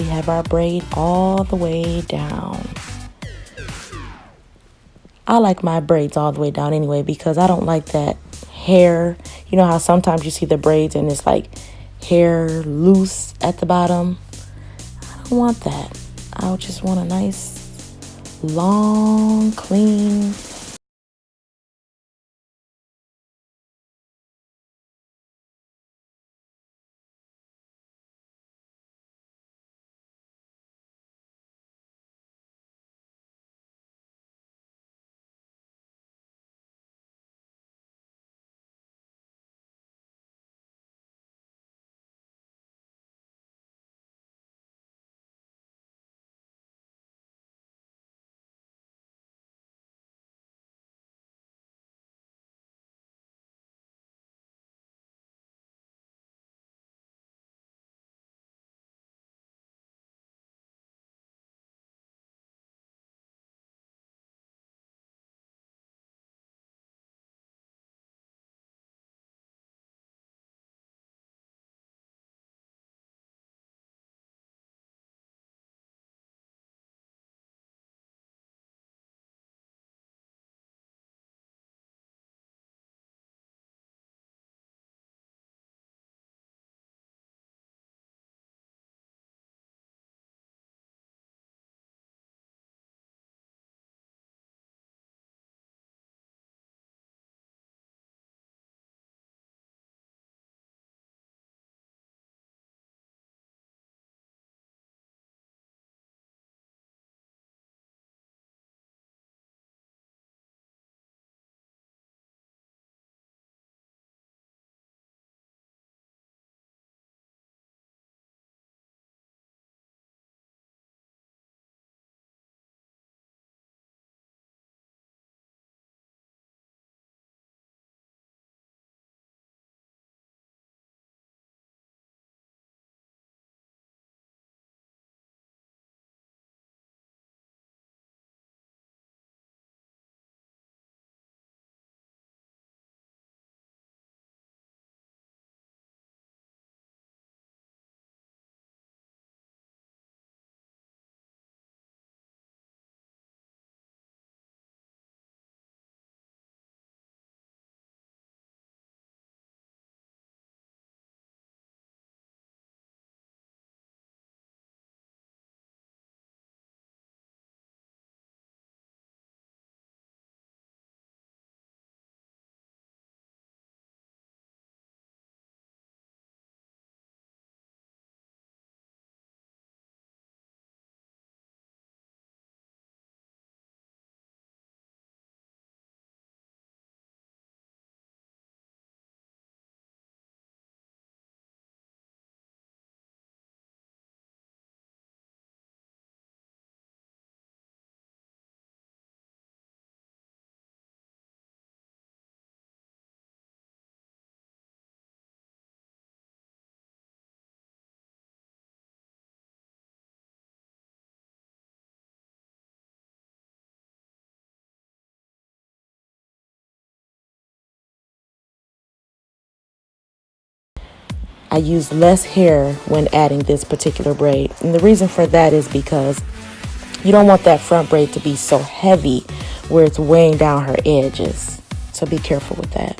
we have our braid all the way down. I like my braids all the way down anyway because I don't like that hair. You know how sometimes you see the braids and it's like hair loose at the bottom? I don't want that. I just want a nice, long, clean. I use less hair when adding this particular braid. And the reason for that is because you don't want that front braid to be so heavy where it's weighing down her edges. So be careful with that.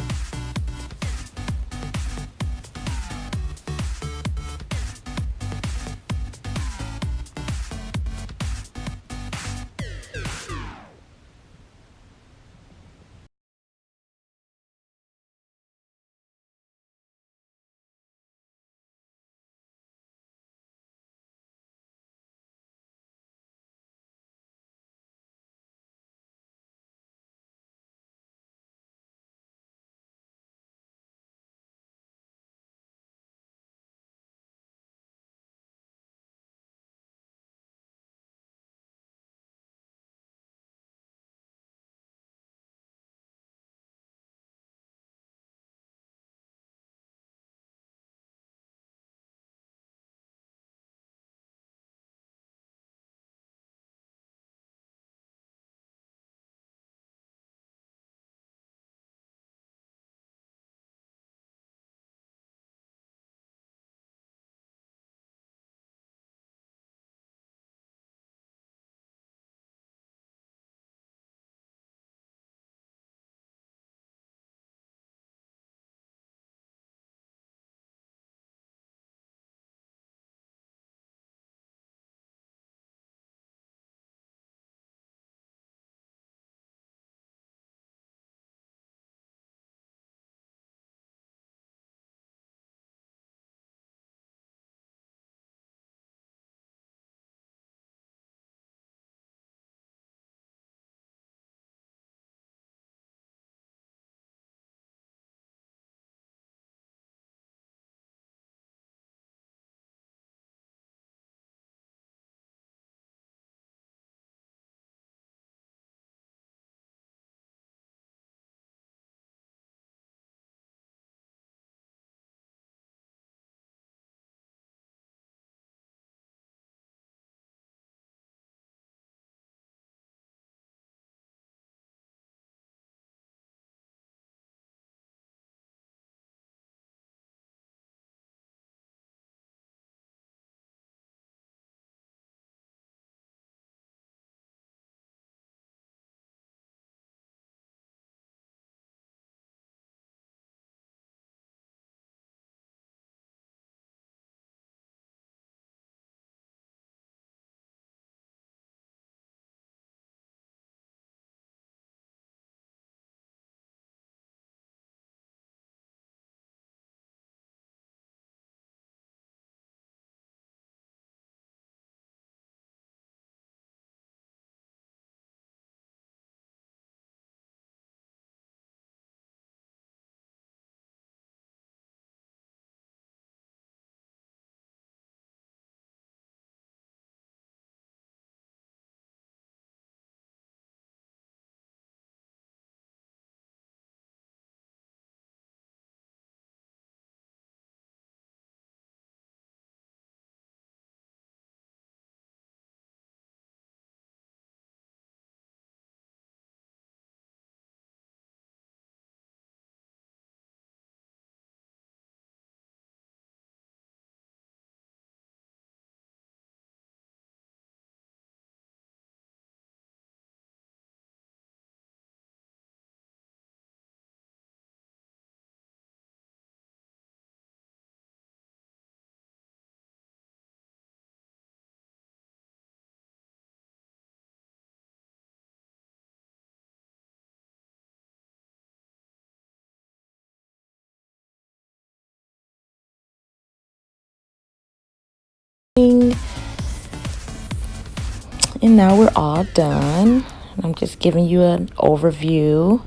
And now we're all done. I'm just giving you an overview.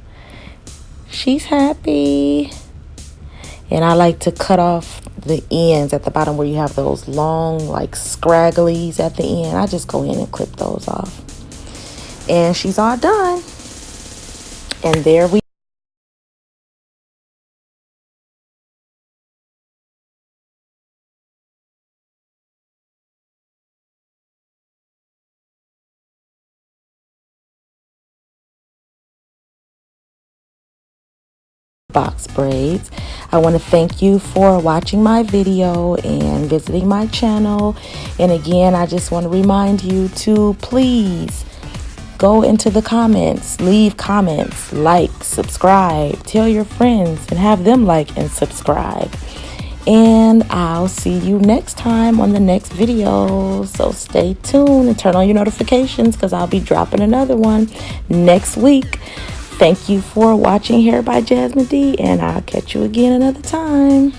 She's happy. And I like to cut off the ends at the bottom where you have those long, like, scragglies at the end. I just go in and clip those off. And she's all done. And there we box braids. I want to thank you for watching my video and visiting my channel. And again, I just want to remind you to please go into the comments, leave comments, like, subscribe, tell your friends and have them like and subscribe. And I'll see you next time on the next video. So stay tuned and turn on your notifications because I'll be dropping another one next week. Thank you for watching Hair by Jasmine D, and I'll catch you again another time.